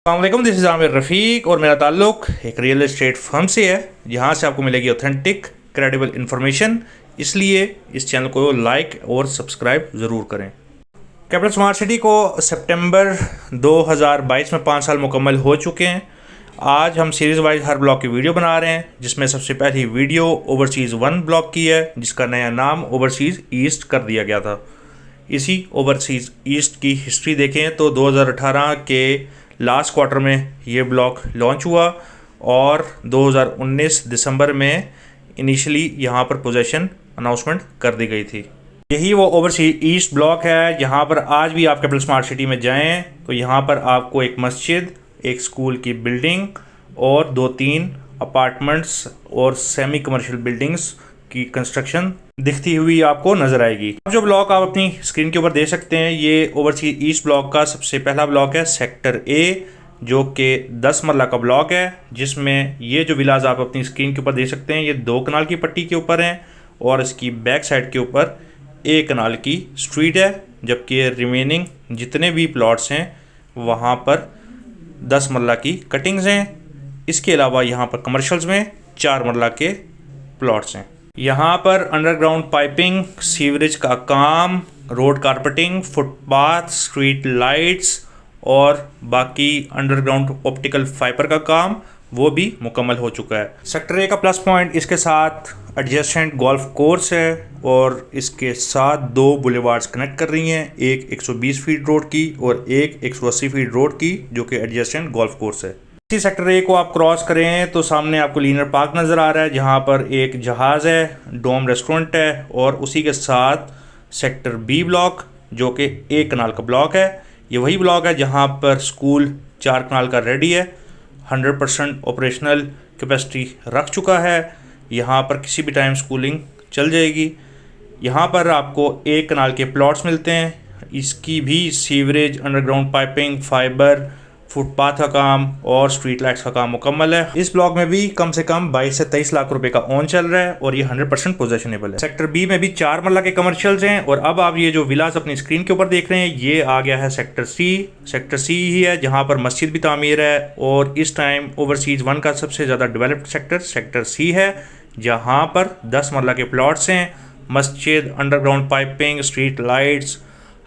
अस्सलामुअलैकुम, this is Aamir रफ़ीक और मेरा ताल्लुक़ एक रियल एस्टेट फर्म से है जहाँ से आपको मिलेगी ऑथेंटिक क्रेडिबल इन्फॉर्मेशन। इसलिए इस चैनल को लाइक और सब्सक्राइब ज़रूर करें। कैपिटल स्मार्ट सिटी को सितंबर 2022 में 5 साल मुकम्मल हो चुके हैं। आज हम सीरीज़ वाइज हर ब्लॉक की वीडियो बना रहे हैं, जिसमें सबसे पहली वीडियो ओवरसीज़ 1 ब्लॉक की है, जिसका नया नाम ओवरसीज़ ईस्ट कर दिया गया था। इसी ओवरसीज़ ईस्ट की हिस्ट्री देखें तो 2018 के लास्ट क्वार्टर में ये ब्लॉक लॉन्च हुआ और 2019 दिसंबर में इनिशियली यहाँ पर पोजीशन अनाउंसमेंट कर दी गई थी। यही वो ओवरसीज़ ईस्ट ब्लॉक है। यहाँ पर आज भी आप कैपिटल स्मार्ट सिटी में जाएं तो यहाँ पर आपको एक मस्जिद, एक स्कूल की बिल्डिंग और 2-3 अपार्टमेंट्स और सेमी कमर्शियल बिल्डिंग्स की कंस्ट्रक्शन दिखती हुई आपको नज़र आएगी। अब जो ब्लॉक आप अपनी स्क्रीन के ऊपर देख सकते हैं, ये ओवरसीज़ ईस्ट ब्लॉक का सबसे पहला ब्लॉक है, सेक्टर ए, जो कि 10 मरला का ब्लॉक है, जिसमें ये जो विलाज आप अपनी स्क्रीन के ऊपर देख सकते हैं, ये 2 कनाल की पट्टी के ऊपर हैं और इसकी बैक साइड के ऊपर 1 कनाल की स्ट्रीट है, जबकि रिमेनिंग जितने भी प्लॉट्स हैं वहाँ पर 10 मरला की कटिंग्स हैं। इसके अलावा यहाँ पर कमर्शियल्स में 4 मरला के प्लॉट्स हैं। यहाँ पर अंडरग्राउंड पाइपिंग, सीवरेज का काम, road carpeting, footpath, street lights और बाकी अंडरग्राउंड ऑप्टिकल फाइबर का काम वो भी मुकम्मल हो चुका है। सेक्टर ए का प्लस पॉइंट इसके साथ एडजेसेंट गोल्फ कोर्स है और इसके साथ 2 बुलेवार्ड्स कनेक्ट कर रही हैं, एक 120 फीट रोड की और एक 180 फीट रोड की, जो कि एडजेसेंट गोल्फ कोर्स है। इसी सेक्टर ए को आप क्रॉस करें तो सामने आपको लीनर पार्क नज़र आ रहा है, जहां पर एक जहाज़ है, डोम रेस्टोरेंट है और उसी के साथ सेक्टर बी ब्लॉक, जो कि 1 कनाल का ब्लॉक है। ये वही ब्लॉक है जहां पर स्कूल 4 कनाल का रेडी है, 100% ऑपरेशनल कैपेसिटी रख चुका है। यहाँ पर किसी भी टाइम स्कूलिंग चल जाएगी। यहाँ पर आपको 1 कनाल के प्लॉट्स मिलते हैं। इसकी भी sewerage, underground piping, fibre, footpath का काम और स्ट्रीट लाइट्स का काम मुकम्मल है। इस ब्लॉक में भी कम से कम 22 से 23 लाख रुपए का ओन चल रहा है और ये 100% पोजेशनेबल है। सेक्टर बी में भी 4 मरला के कमर्शियल्स हैं और अब आप ये जो विलास अपनी स्क्रीन के ऊपर देख रहे हैं, ये आ गया है सेक्टर सी। सेक्टर सी ही है जहाँ पर मस्जिद भी तामीर है और इस टाइम ओवरसीज़ 1 का सबसे ज़्यादा डेवलप्ड सेक्टर सी है, जहाँ पर 10 मरला के प्लॉट्स हैं। मस्जिद, अंडरग्राउंड पाइपिंग, स्ट्रीट लाइट्स,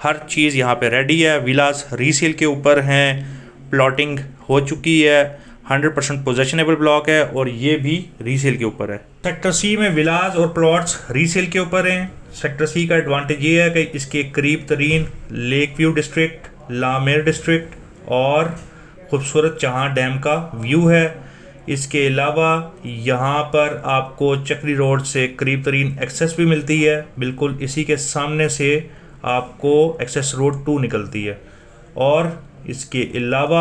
हर चीज़ यहाँ पे रेडी है। विलास रीसेल के ऊपर हैं, प्लॉटिंग हो चुकी है, 100% पोजेशनेबल ब्लॉक है और ये भी रीसेल के ऊपर है। सेक्टर सी में विलास और प्लॉट्स रीसेल के ऊपर हैं। सेक्टर सी का एडवांटेज ये है कि इसके करीब तरीन लेक व्यू डिस्ट्रिक्ट, लामेर डिस्ट्रिक्ट और खूबसूरत चहाँ डैम का व्यू है। इसके अलावा यहाँ पर आपको चक्री रोड से करीब तरीन एक्सेस भी मिलती है। बिल्कुल इसी के सामने से आपको एक्सेस रोड 2 निकलती है और इसके अलावा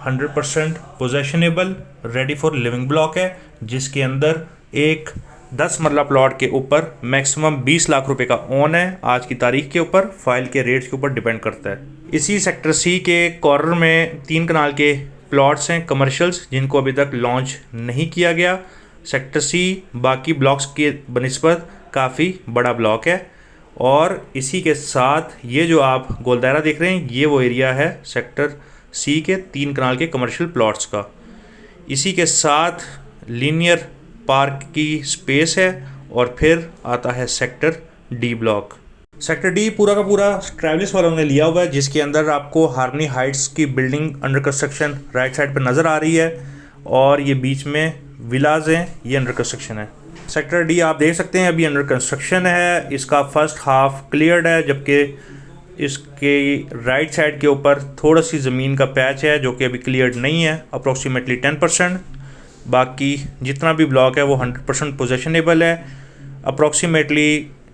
100% possessionable ready for living block है, जिसके अंदर एक 10 मरला प्लॉट के ऊपर मैक्सिमम 20 लाख रुपए का ओन है। आज की तारीख के ऊपर फाइल के रेट्स के ऊपर डिपेंड करता है। इसी सेक्टर सी के कॉर्नर में 3 कनाल के प्लॉट्स हैं कमर्शियल्स, जिनको अभी तक लॉन्च नहीं किया गया। सेक्टर सी बाकी ब्लॉक्स के बनिस्बत काफ़ी बड़ा ब्लॉक है और इसी के साथ ये जो आप गोल दायरा देख रहे हैं, ये वो एरिया है सेक्टर सी के 3 कनाल के कमर्शियल प्लॉट्स का। इसी के साथ लीनियर पार्क की स्पेस है और फिर आता है sector D block. Sector D पूरा का पूरा ट्रैवलिस वालों ने लिया हुआ है, जिसके अंदर आपको हार्मनी हाइट्स की building under construction right side पर नज़र आ रही है और ये बीच में विलाज हैं, ये अंडर कंस्ट्रक्शन है। सेक्टर डी आप देख सकते हैं अभी अंडर कंस्ट्रक्शन है। इसका फर्स्ट हाफ क्लियर्ड है, जबकि इसके राइट साइड के ऊपर थोड़ा सी ज़मीन का पैच है जो कि अभी क्लियर्ड नहीं है, अप्रॉक्सीमेटली 10%। बाकी जितना भी ब्लॉक है वो 100% पोजेशनेबल है। अप्रॉक्सीमेटली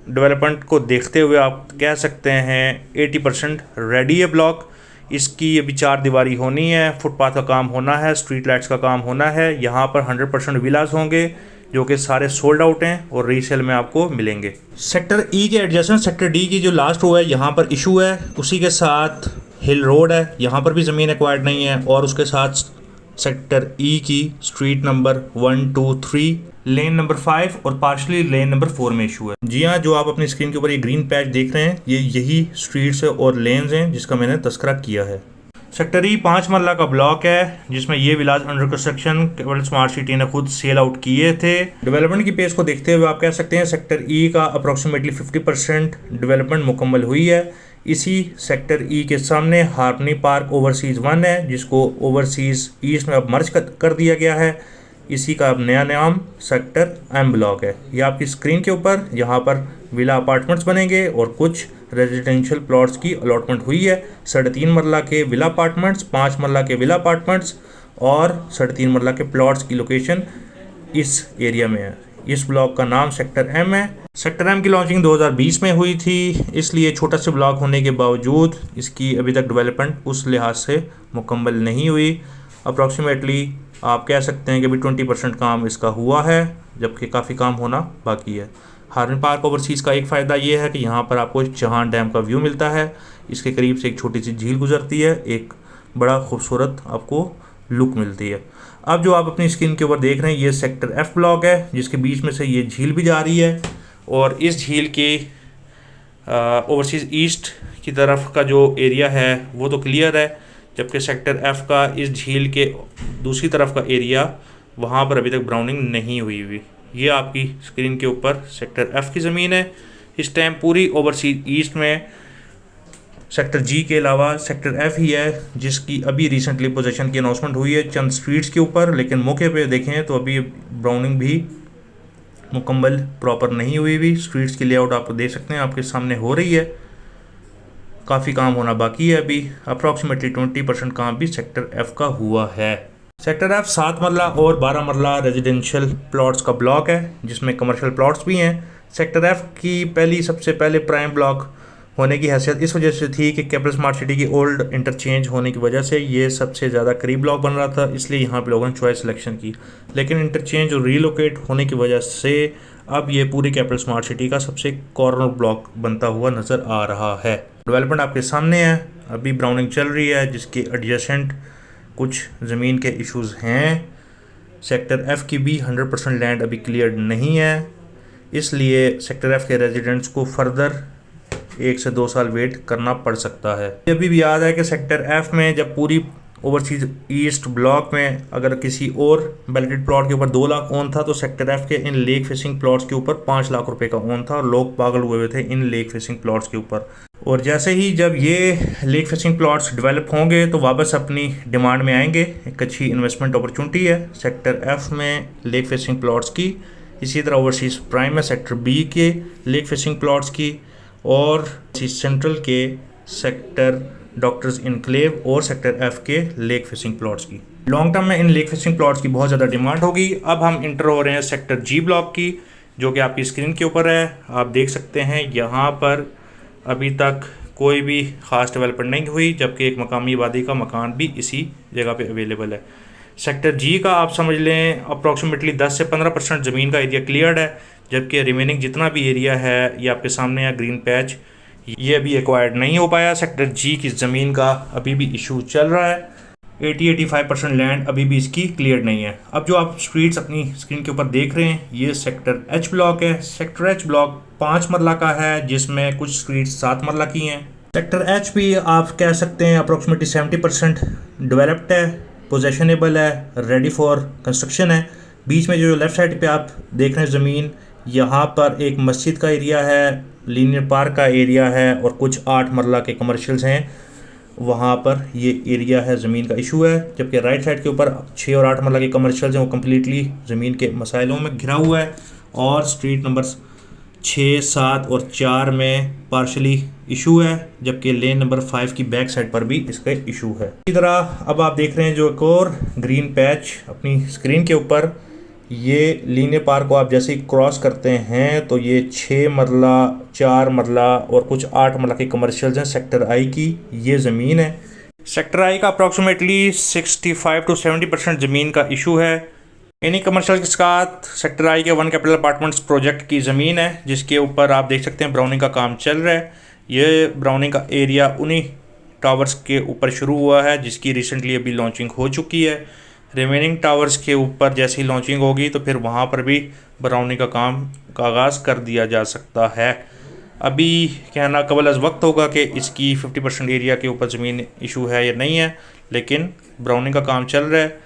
डेवलपमेंट को देखते हुए आप कह सकते हैं 80% रेडी है ब्लॉक। इसकी अभी 4 दीवारी होनी है, फुटपाथ का काम होना है, स्ट्रीट लाइट्स का काम होना है। यहाँ पर 100% विलास होंगे जो कि सारे सोल्ड आउट हैं और रीसेल में आपको मिलेंगे। सेक्टर ई के एडजेसेंट सेक्टर डी की जो लास्ट रो है, यहाँ पर इशू है। उसी के साथ हिल रोड है, यहाँ पर भी ज़मीन एक्वायर्ड नहीं है और उसके साथ सेक्टर ई की स्ट्रीट नंबर 1, 2, 3, लेन नंबर 5 और पार्शली लेन नंबर 4 में इशू है। जी हाँ, जो आप अपनी स्क्रीन के ऊपर ये ग्रीन पैच देख रहे हैं, ये यही स्ट्रीट्स और लेन्स हैं जिसका मैंने तस्करा किया है। सेक्टर ई 5 मरला का ब्लॉक है जिसमें ये विलाज अंडर कंस्ट्रक्शन केवल स्मार्ट सिटी ने खुद सेल आउट किए थे। डेवलपमेंट की पेस को देखते हुए आप कह सकते हैं सेक्टर ई का अप्रॉक्सीमेटली 50% डेवलपमेंट मुकम्मल हुई है। इसी सेक्टर ई के सामने हार्मनी पार्क ओवरसीज़ 1 है जिसको ओवरसीज़ ईस्ट में अब मर्ज कर दिया गया है। इसी का अब नया नाम सेक्टर एम ब्लॉक है। ये आपकी स्क्रीन के ऊपर यहाँ पर विला अपार्टमेंट्स बनेंगे और कुछ रेजिडेंशियल प्लॉट्स की अलॉटमेंट हुई है। 3.5 मरला के विला अपार्टमेंट्स, 5 मरला के विला अपार्टमेंट्स और 3.5 मरला के प्लॉट्स की लोकेशन इस एरिया में है। इस ब्लॉक का नाम सेक्टर एम है। सेक्टर एम की लॉन्चिंग 2020 में हुई थी, इसलिए छोटा सा ब्लॉक होने के बावजूद इसकी अभी तक डेवलपमेंट उस लिहाज से मुकम्मल नहीं हुई। अप्रॉक्सीमेटली आप कह सकते हैं कि अभी 20% काम इसका हुआ है, जबकि काफ़ी काम होना बाकी है। हार्मनी पार्क ओवरसीज़ का एक फ़ायदा ये है कि यहाँ पर आपको चौहान डैम का व्यू मिलता है। इसके करीब से एक छोटी सी झील गुजरती है, एक बड़ा खूबसूरत आपको लुक मिलती है। अब जो आप अपनी स्क्रीन के ऊपर देख रहे हैं ये सेक्टर एफ ब्लॉक है जिसके बीच में से ये झील भी जा रही है और इस झील के ओवरसीज़ ईस्ट की तरफ का जो एरिया है वो तो क्लियर है, जबकि सेक्टर एफ का इस झील के दूसरी तरफ का एरिया वहाँ पर अभी तक ब्राउनिंग नहीं हुई। ये आपकी स्क्रीन के ऊपर सेक्टर एफ की ज़मीन है। इस टाइम पूरी ओवरसीज ईस्ट में सेक्टर जी के अलावा सेक्टर एफ ही है जिसकी अभी रिसेंटली पोजीशन की अनाउंसमेंट हुई है चंद स्ट्रीट्स के ऊपर, लेकिन मौके पे देखें तो अभी ब्राउनिंग भी मुकम्मल प्रॉपर नहीं हुई। स्ट्रीट्स की लेआउट आप देख सकते हैं आपके सामने हो रही है, काफ़ी काम होना बाकी है। अभी अप्रॉक्सीमेटली 20% काम भी सेक्टर एफ का हुआ है। सेक्टर एफ 7 मरला और 12 मरला रेजिडेंशियल प्लॉट्स का ब्लॉक है जिसमें कमर्शियल प्लॉट्स भी हैं। सेक्टर एफ की सबसे पहले प्राइम ब्लॉक होने की हैसियत इस वजह से थी कि कैपिटल स्मार्ट सिटी की ओल्ड इंटरचेंज होने की वजह से ये सबसे ज़्यादा करीब ब्लॉक बन रहा था, इसलिए यहाँ पे लोगों ने चॉइस सिलेक्शन की। लेकिन इंटरचेंज और रीलोकेट होने की वजह से अब ये पूरी कैपिटल स्मार्ट सिटी का सबसे कॉर्नर ब्लॉक बनता हुआ नज़र आ रहा है। डेवलपमेंट आपके सामने है, अभी ब्राउनिंग चल रही है जिसके एडजेसेंट कुछ ज़मीन के इश्यूज़ हैं। सेक्टर एफ़ की भी 100% लैंड अभी क्लियर नहीं है, इसलिए सेक्टर एफ़ के रेजिडेंट्स को फर्दर 1 से 2 साल वेट करना पड़ सकता है। अभी भी याद है कि सेक्टर एफ़ में जब पूरी ओवरसीज ईस्ट ब्लॉक में अगर किसी और बैलेटेड प्लॉट के ऊपर 2 लाख ओन था तो सेक्टर एफ़ के इन लेक फेसिंग प्लॉट्स के ऊपर 5 लाख रुपए का ओन था और लोग पागल हुए थे इन लेक फेसिंग प्लॉट्स के ऊपर। और जैसे ही जब ये लेक फेसिंग प्लॉट्स डेवलप होंगे तो वापस अपनी डिमांड में आएंगे। एक अच्छी इन्वेस्टमेंट अपॉर्चुनिटी है सेक्टर एफ़ में लेक फेसिंग प्लॉट्स की। इसी तरह ओवरसीज प्राइम में सेक्टर बी के लेक फेसिंग प्लॉट्स की और सेंट्रल के सेक्टर डॉक्टर्स इनक्लेव और सेक्टर एफ के लेक फेसिंग प्लॉट्स की। लॉन्ग टर्म में इन लेक फेसिंग प्लॉट्स की बहुत ज़्यादा डिमांड होगी। अब हम इंटर हो रहे हैं सेक्टर जी ब्लॉक की, जो कि आपकी स्क्रीन के ऊपर है। आप देख सकते हैं यहाँ पर अभी तक कोई भी ख़ास डेवलपमेंट नहीं हुई, जबकि एक मकामी आबादी का मकान भी इसी जगह पे अवेलेबल है। सेक्टर जी का आप समझ लें अप्रॉक्सीमेटली 10 से 15% ज़मीन का एरिया क्लियर्ड है, जबकि रिमेनिंग जितना भी एरिया है ये आपके सामने है ग्रीन पैच, ये अभी एक्वायर्ड नहीं हो पाया। सेक्टर जी की ज़मीन का अभी भी इशू चल रहा है। 80-85% लैंड अभी भी इसकी क्लियर नहीं है। अब जो आप स्ट्रीट्स अपनी स्क्रीन के ऊपर देख रहे हैं ये सेक्टर एच ब्लॉक है। सेक्टर एच ब्लॉक 5 मरला का है जिसमें कुछ स्ट्रीट्स 7 मरला की हैं। सेक्टर एच भी आप कह सकते हैं अप्रॉक्सीमेटली 70% डेवलप्ड है, पोजेशनेबल है, रेडी फॉर कंस्ट्रक्शन है। बीच में जो लेफ़्ट साइड पे आप देख रहे हैं ज़मीन, यहाँ पर एक मस्जिद का एरिया है, लीनियर पार्क का एरिया है और कुछ 8 मरला के कमर्शियल्स हैं। वहाँ पर ये एरिया है ज़मीन का इशू है, जबकि राइट साइड के ऊपर 6 और 8 मरला के कमर्शियल्स हैं वो कम्प्लीटली ज़मीन के मसाइलों में घिरा हुआ है और स्ट्रीट नंबर 6, 7 और 4 में पार्शली इशू है, जबकि लेन नंबर 5 की बैक साइड पर भी इसका इशू है। इसी तरह अब आप देख रहे हैं जो एक और ग्रीन पैच अपनी स्क्रीन के ऊपर, ये लीनियर पार्क को आप जैसे ही क्रॉस करते हैं तो ये 6 मरला, 4 मरला और कुछ 8 मरला के कमर्शियल्स हैं। सेक्टर आई की ये ज़मीन है। सेक्टर आई का अप्रॉक्सीमेटली 65 to 70% ज़मीन का इशू है। इन्हीं कमर्शियल के साथ सेक्टर आई के 1 कैपिटल अपार्टमेंट्स प्रोजेक्ट की ज़मीन है जिसके ऊपर आप देख सकते हैं ब्राउनिंग का काम चल रहा है। ये ब्राउनिंग का एरिया उन्हीं टावर्स के ऊपर शुरू हुआ है जिसकी रिसेंटली अभी लॉन्चिंग हो चुकी है। रिमेनिंग टावर्स के ऊपर जैसी लॉन्चिंग होगी तो फिर वहाँ पर भी ब्राउनिंग का काम का आगाज़ कर दिया जा सकता है। अभी कहना कबल अज़ वक्त होगा कि इसकी 50% एरिया के ऊपर ज़मीन इशू है या नहीं है, लेकिन ब्राउनिंग का काम चल रहा है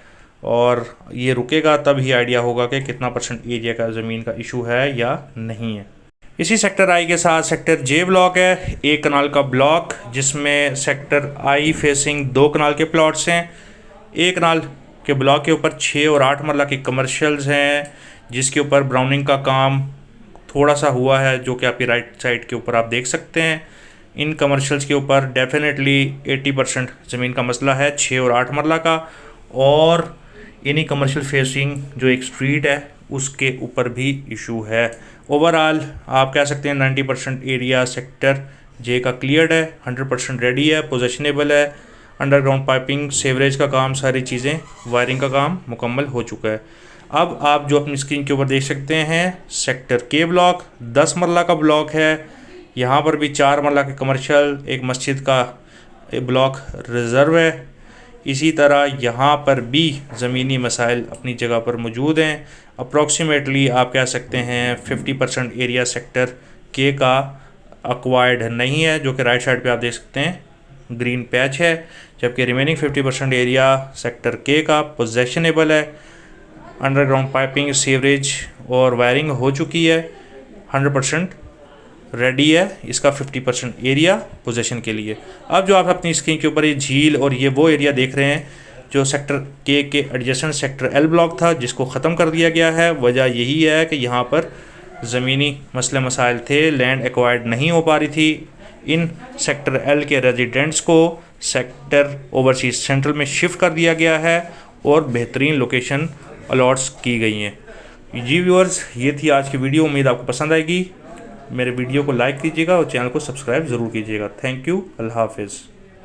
और ये रुकेगा तब ही आइडिया होगा कि कितना % एरिया का ज़मीन का इशू है या नहीं है। इसी सेक्टर आई के साथ सेक्टर जे ब्लॉक है, 1 कनाल का ब्लॉक जिसमें सेक्टर आई फेसिंग 2 कनाल के प्लॉट्स हैं। 1 कनाल के ब्लॉक के ऊपर 6 और 8 मरला की कमर्शियल्स हैं जिसके ऊपर ब्राउनिंग का काम थोड़ा सा हुआ है, जो कि आपकी राइट साइड के ऊपर आप देख सकते हैं। इन कमर्शियल्स के ऊपर डेफिनेटली 80% ज़मीन का मसला है 6 और 8 मरला का, और इन्हीं कमर्शियल फेसिंग जो एक स्ट्रीट है उसके ऊपर भी इशू है। ओवरऑल आप कह सकते हैं 90% एरिया सेक्टर जे का क्लियर्ड है, 100% रेडी है, पोजेशनेबल है। अंडरग्राउंड पाइपिंग, सीवरेज का काम, सारी चीज़ें, वायरिंग का काम मुकम्मल हो चुका है। अब आप जो अपनी स्क्रीन के ऊपर देख सकते हैं सेक्टर के ब्लॉक 10 मरला का ब्लॉक है। यहाँ पर भी 4 मरला के कमर्शियल, एक मस्जिद का ब्लॉक रिज़र्व है। इसी तरह यहाँ पर भी ज़मीनी मसाइल अपनी जगह पर मौजूद हैं। अप्रॉक्सीमेटली आप कह सकते हैं 50% एरिया सेक्टर के का अक्वायर्ड नहीं है, जो कि राइट साइड पे आप देख सकते हैं ग्रीन पैच है, जबकि रिमेनिंग 50% एरिया सेक्टर के का पोजेशनेबल है। अंडरग्राउंड पाइपिंग, सीवरेज और वायरिंग हो चुकी है, 100% रेडी है इसका 50% एरिया पोजीशन के लिए। अब जो आप अपनी स्क्रीन के ऊपर ये झील और ये वो एरिया देख रहे हैं जो सेक्टर के एडजेसेंट सेक्टर एल ब्लॉक था, जिसको ख़त्म कर दिया गया है। वजह यही है कि यहाँ पर ज़मीनी मसले मसाइल थे, लैंड एक्वायर्ड नहीं हो पा रही थी। इन सेक्टर एल के रेजिडेंट्स को सेक्टर ओवरसीज सेंट्रल में शिफ्ट कर दिया गया है और बेहतरीन लोकेशन अलॉट्स की गई हैं। जी व्यूअर्स, ये थी आज की वीडियो, उम्मीद आपको पसंद आएगी। मेरे वीडियो को लाइक कीजिएगा और चैनल को सब्सक्राइब ज़रूर कीजिएगा। थैंक यू, अल्लाह हाफिज़।